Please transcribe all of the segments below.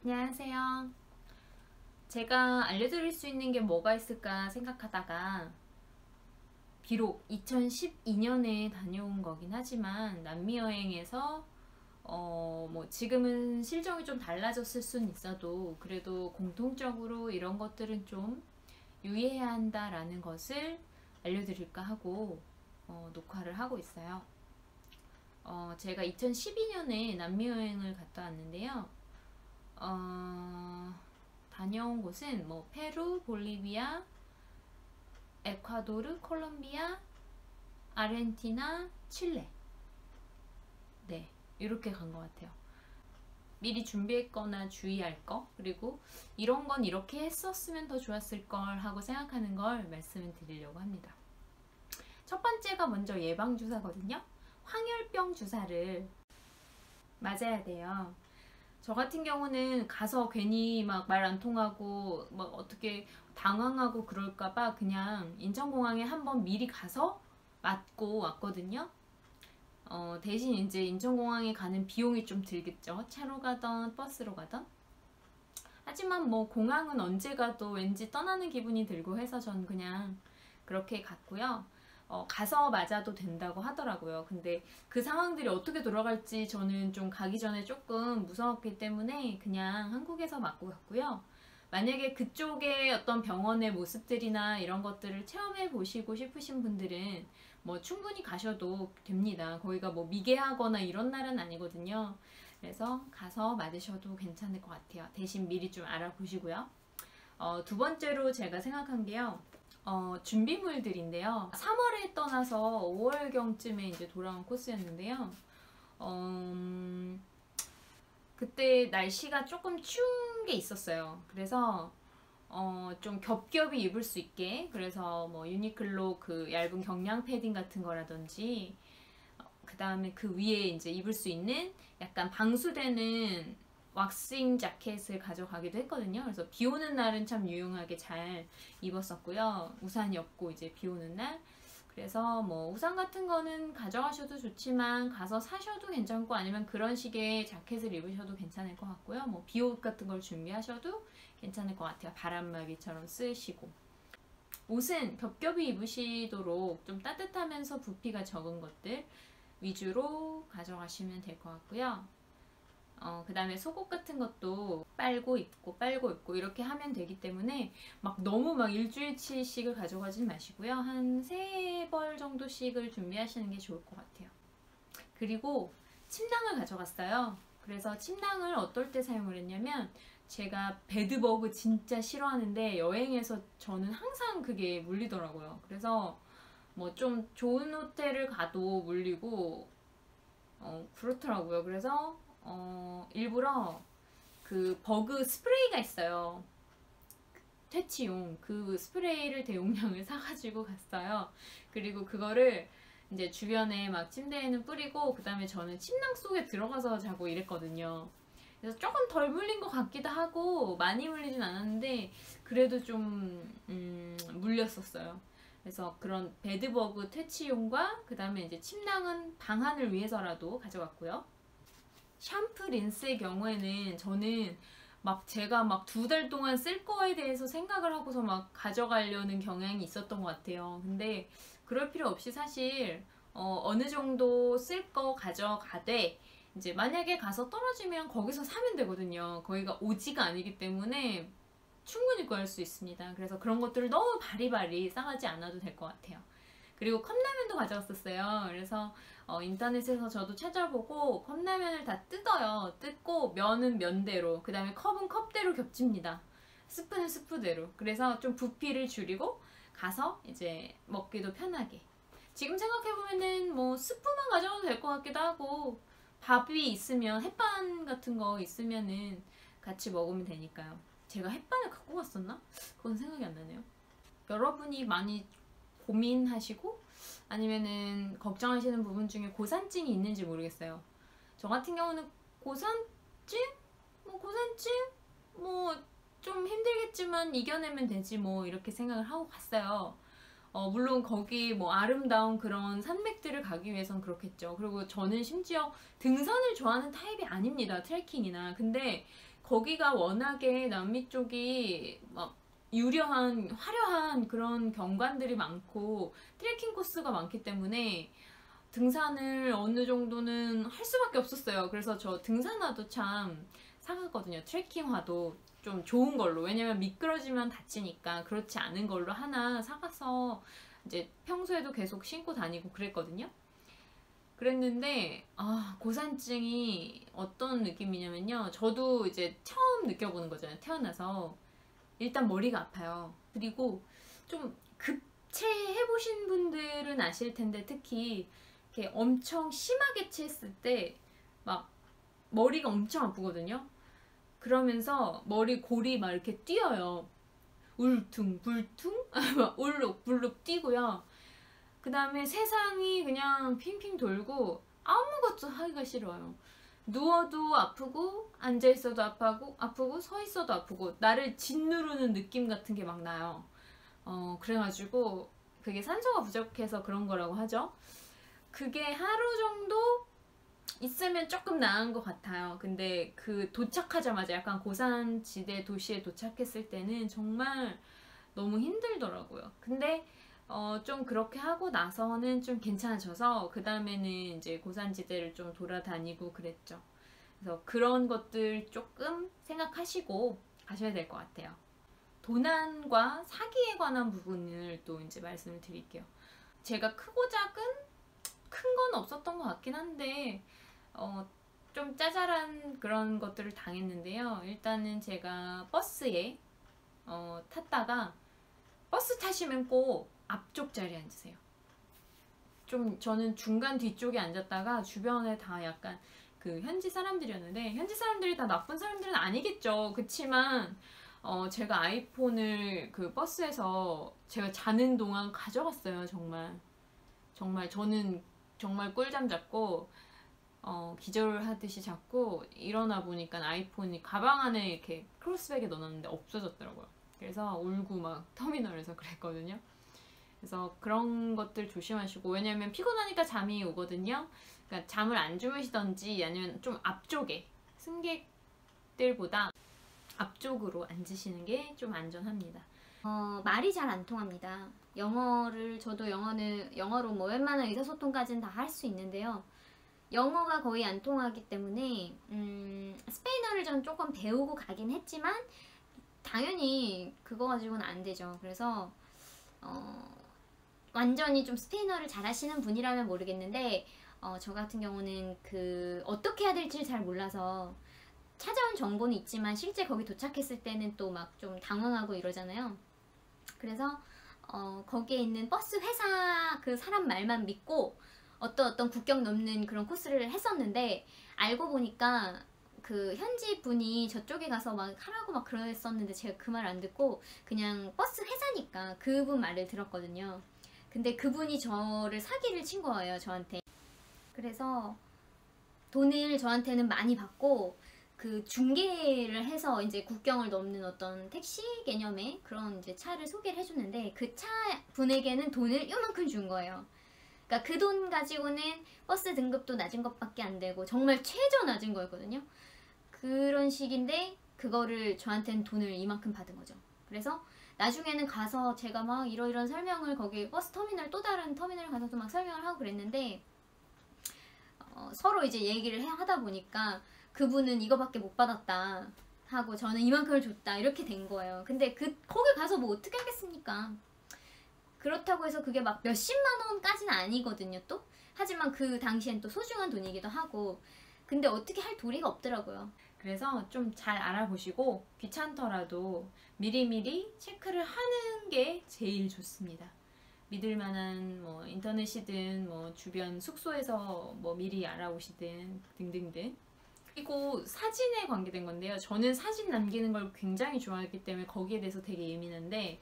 안녕하세요. 제가 알려드릴 수 있는 게 뭐가 있을까 생각하다가 비록 2012년에 다녀온 거긴 하지만 남미 여행에서 뭐 지금은 실정이 좀 달라졌을 순 있어도 그래도 공통적으로 이런 것들은 좀 유의해야 한다라는 것을 알려드릴까 하고 녹화를 하고 있어요. 제가 2012년에 남미 여행을 갔다 왔는데요. 다녀온 곳은 뭐 페루, 볼리비아, 에콰도르, 콜롬비아, 아르헨티나, 칠레. 네, 이렇게 간 것 같아요. 미리 준비했거나 주의할 거, 그리고 이런 건 이렇게 했었으면 더 좋았을 걸 하고 생각하는 걸 말씀을 드리려고 합니다. 첫 번째가 먼저 예방주사거든요. 황열병 주사를 맞아야 돼요. 저 같은 경우는 가서 괜히 막 말 안 통하고 막 어떻게 당황하고 그럴까봐 그냥 인천공항에 한번 미리 가서 맞고 왔거든요. 대신 이제 인천공항에 가는 비용이 좀 들겠죠. 차로 가던 버스로 가던. 하지만 뭐 공항은 언제 가도 왠지 떠나는 기분이 들고 해서 전 그냥 그렇게 갔고요. 가서 맞아도 된다고 하더라고요. 근데 그 상황들이 어떻게 돌아갈지 저는 좀 가기 전에 조금 무서웠기 때문에 그냥 한국에서 맞고 갔고요. 만약에 그쪽의 어떤 병원의 모습들이나 이런 것들을 체험해 보시고 싶으신 분들은 뭐 충분히 가셔도 됩니다. 거기가 뭐 미개하거나 이런 나라는 아니거든요. 그래서 가서 맞으셔도 괜찮을 것 같아요. 대신 미리 좀 알아보시고요. 두 번째로 제가 생각한 게요. 준비물들인데요. 3월에 떠나서 5월경쯤에 이제 돌아온 코스였는데요. 그때 날씨가 조금 추운 게 있었어요. 그래서 좀 겹겹이 입을 수 있게, 그래서 뭐 유니클로 그 얇은 경량 패딩 같은 거라든지, 그 다음에 그 위에 이제 입을 수 있는 약간 방수되는 왁싱 자켓을 가져가기도 했거든요. 그래서 비 오는 날은 참 유용하게 잘 입었었고요. 우산이 없고 이제 비 오는 날. 그래서 뭐 우산 같은 거는 가져가셔도 좋지만 가서 사셔도 괜찮고 아니면 그런 식의 자켓을 입으셔도 괜찮을 것 같고요. 뭐 비옷 같은 걸 준비하셔도 괜찮을 것 같아요. 바람막이처럼 쓰시고. 옷은 겹겹이 입으시도록 좀 따뜻하면서 부피가 적은 것들 위주로 가져가시면 될 것 같고요. 그 다음에 속옷 같은 것도 빨고 입고 이렇게 하면 되기 때문에 막 너무 막 일주일치씩을 가져가진 마시고요. 한 3벌 정도씩을 준비하시는 게 좋을 것 같아요. 그리고 침낭을 가져갔어요. 그래서 침낭을 어떨 때 사용을 했냐면 제가 베드버그 진짜 싫어하는데 여행에서 저는 항상 그게 물리더라고요. 그래서 뭐 좀 좋은 호텔을 가도 물리고 그렇더라고요. 그래서 일부러 그 버그 스프레이가 있어요. 퇴치용 그 스프레이를 대용량을 사가지고 갔어요. 그리고 그거를 이제 주변에 막 침대에는 뿌리고 그 다음에 저는 침낭 속에 들어가서 자고 이랬거든요. 그래서 조금 덜 물린 것 같기도 하고 많이 물리진 않았는데 그래도 좀 물렸었어요. 그래서 그런 베드버그 퇴치용과 그 다음에 이제 침낭은 방한을 위해서라도 가져갔고요. 샴푸 린스의 경우에는 저는 막 제가 막 2달 동안 쓸 거에 대해서 생각을 하고서 막 가져가려는 경향이 있었던 것 같아요. 근데 그럴 필요 없이 사실 어느 정도 쓸 거 가져가되 이제 만약에 가서 떨어지면 거기서 사면 되거든요. 거기가 오지가 아니기 때문에 충분히 구할 수 있습니다. 그래서 그런 것들을 너무 바리바리 싸가지 않아도 될 것 같아요. 그리고 컵라면도 가져왔었어요. 그래서 인터넷에서 저도 찾아보고 컵라면을 다 뜯어요. 뜯고 면은 면대로, 그 다음에 컵은 컵대로 겹칩니다. 스프는 스프대로. 그래서 좀 부피를 줄이고 가서 이제 먹기도 편하게. 지금 생각해보면은 뭐 스프만 가져가도 될 것 같기도 하고 밥이 있으면 햇반 같은 거 있으면은 같이 먹으면 되니까요. 제가 햇반을 갖고 갔었나? 그건 생각이 안 나네요. 여러분이 많이 고민하시고 아니면은 걱정하시는 부분 중에 고산증이 있는지 모르겠어요. 저 같은 경우는 고산증? 고산증? 좀 힘들겠지만 이겨내면 되지 뭐 이렇게 생각을 하고 갔어요. 물론 거기 뭐 아름다운 그런 산맥들을 가기 위해선 그렇겠죠. 그리고 저는 심지어 등산을 좋아하는 타입이 아닙니다. 트레킹이나. 근데 거기가 워낙에 남미 쪽이 막 유려한 화려한 그런 경관들이 많고 트레킹 코스가 많기 때문에 등산을 어느 정도는 할 수밖에 없었어요. 그래서 저 등산화도 참 사갔거든요. 트레킹화도 좀 좋은 걸로. 왜냐면 미끄러지면 다치니까 그렇지 않은 걸로 하나 사가서 이제 평소에도 계속 신고 다니고 그랬거든요. 그랬는데 고산증이 어떤 느낌이냐면요. 저도 이제 처음 느껴보는 거잖아요. 태어나서. 일단 머리가 아파요. 그리고 좀 급체해보신 분들은 아실 텐데 특히 이렇게 엄청 심하게 체했을 때 막 머리가 엄청 아프거든요. 그러면서 머리 골이 막 이렇게 뛰어요. 울퉁불퉁 막 울룩불룩 뛰고요. 그 다음에 세상이 그냥 핑핑 돌고 아무것도 하기가 싫어요. 누워도 아프고 앉아있어도 아프고 서있어도 아프고 나를 짓누르는 느낌 같은 게 막 나요. 그래가지고 그게 산소가 부족해서 그런 거라고 하죠. 그게 하루 정도 있으면 조금 나은 것 같아요. 근데 그 도착하자마자 약간 고산지대 도시에 도착했을 때는 정말 너무 힘들더라고요. 근데 좀 그렇게 하고 나서는 좀 괜찮아져서 그 다음에는 이제 고산지대를 좀 돌아다니고 그랬죠. 그래서 그런 것들 조금 생각하시고 가셔야 될 것 같아요. 도난과 사기에 관한 부분을 또 이제 말씀을 드릴게요. 제가 크고 작은 큰 건 없었던 것 같긴 한데 좀 짜잘한 그런 것들을 당했는데요. 일단은 제가 버스에 탔다가 버스 타시면 꼭 앞쪽 자리에 앉으세요. 좀 저는 중간 뒤쪽에 앉았다가 주변에 다 약간 그 현지 사람들이었는데 현지 사람들이 다 나쁜 사람들은 아니겠죠. 그치만 제가 아이폰을 그 버스에서 제가 자는 동안 가져갔어요. 정말 저는 정말 꿀잠 잤고 기절하듯이 잡고 일어나 보니까 아이폰이 가방 안에 이렇게 크로스백에 넣어놨는데 없어졌더라고요. 그래서 울고 막 터미널에서 그랬거든요. 그래서 그런 것들 조심하시고, 왜냐면 피곤하니까 잠이 오거든요. 그러니까 잠을 안 주무시던지 아니면 좀 앞쪽에 승객들보다 앞쪽으로 앉으시는 게 좀 안전합니다. 말이 잘 안 통합니다. 저도 영어로 뭐 웬만한 의사소통까지는 다 할 수 있는데요. 영어가 거의 안 통하기 때문에 스페인어를 전 조금 배우고 가긴 했지만 당연히 그거 가지고는 안 되죠. 그래서 완전히 좀 스페인어를 잘하시는 분이라면 모르겠는데 저 같은 경우는 어떻게 해야 될지 잘 몰라서 찾아온 정보는 있지만 실제 거기 도착했을 때는 또 막 좀 당황하고 이러잖아요. 그래서 거기에 있는 버스 회사 그 사람 말만 믿고 어떤 국경 넘는 그런 코스를 했었는데 알고 보니까 그 현지 분이 저쪽에 가서 막 하라고 막 그랬었는데 제가 그 말 안 듣고 그냥 버스 회사니까 그분 말을 들었거든요. 근데 그분이 저를 사기를 친 거예요, 저한테. 그래서 돈을 저한테는 많이 받고 그 중개를 해서 이제 국경을 넘는 어떤 택시 개념의 그런 이제 차를 소개를 해줬는데 그 차 분에게는 돈을 요만큼 준 거예요. 그러니까 그 돈 가지고는 버스 등급도 낮은 것밖에 안 되고 정말 최저 낮은 거였거든요. 그런 식인데 그거를 저한테는 돈을 이만큼 받은 거죠. 그래서 나중에는 가서 제가 막 이러이런 설명을 거기 버스 터미널 또 다른 터미널 가서도 막 설명을 하고 그랬는데 서로 이제 얘기를 하다 보니까 그분은 이거밖에 못 받았다 하고 저는 이만큼을 줬다 이렇게 된 거예요. 근데 거기 가서 뭐 어떻게 하겠습니까? 그렇다고 해서 그게 막 몇십만 원까지는 아니거든요 또. 하지만 그 당시엔 또 소중한 돈이기도 하고 근데 어떻게 할 도리가 없더라고요. 그래서 좀 잘 알아보시고 귀찮더라도 미리미리 체크를 하는 게 제일 좋습니다. 믿을 만한 뭐 인터넷이든 뭐 주변 숙소에서 뭐 미리 알아보시든 등등등. 그리고 사진에 관계된 건데요. 저는 사진 남기는 걸 굉장히 좋아했기 때문에 거기에 대해서 되게 예민한데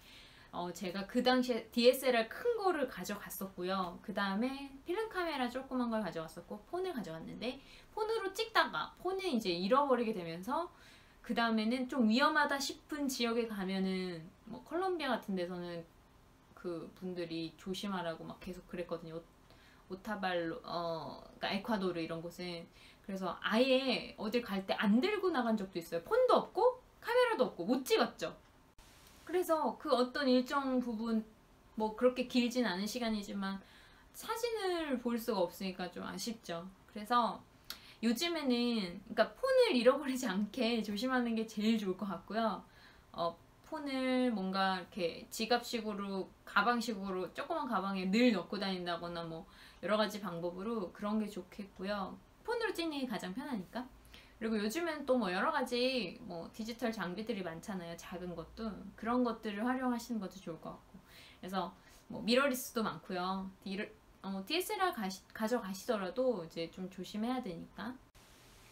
제가 그 당시에 DSLR 큰 거를 가져갔었고요. 그 다음에 필름 카메라 조그만 걸 가져갔었고 폰을 가져갔는데 폰으로 찍다가 폰을 이제 잃어버리게 되면서 그 다음에는 좀 위험하다 싶은 지역에 가면은 뭐 콜롬비아 같은 데서는 그 분들이 조심하라고 막 계속 그랬거든요. 오타발로, 그러니까 에콰도르 이런 곳은. 그래서 아예 어딜 갈 때 안 들고 나간 적도 있어요. 폰도 없고 카메라도 없고 못 찍었죠. 그래서 그 어떤 일정 부분 뭐 그렇게 길진 않은 시간이지만 사진을 볼 수가 없으니까 좀 아쉽죠. 그래서 요즘에는 그러니까 폰을 잃어버리지 않게 조심하는 게 제일 좋을 것 같고요. 폰을 뭔가 이렇게 지갑식으로 가방식으로 조그만 가방에 늘 넣고 다닌다거나 뭐 여러 가지 방법으로 그런 게 좋겠고요. 폰으로 찍는 게 가장 편하니까. 그리고 요즘엔 또 뭐 여러 가지 뭐 디지털 장비들이 많잖아요. 작은 것도 그런 것들을 활용하시는 것도 좋을 것 같고. 그래서 뭐 미러리스도 많고요. DSLR 가져가시더라도 이제 좀 조심해야 되니까.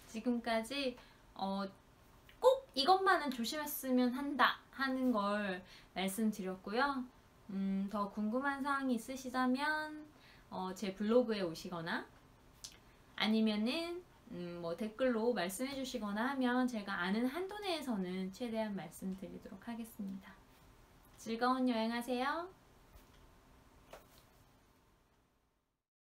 지금까지 꼭 이것만은 조심했으면 한다 하는 걸 말씀드렸고요. 더 궁금한 사항이 있으시다면 제 블로그에 오시거나 아니면은 뭐 댓글로 말씀해 주시거나 하면 제가 아는 한도 내에서는 최대한 말씀드리도록 하겠습니다. 즐거운 여행하세요.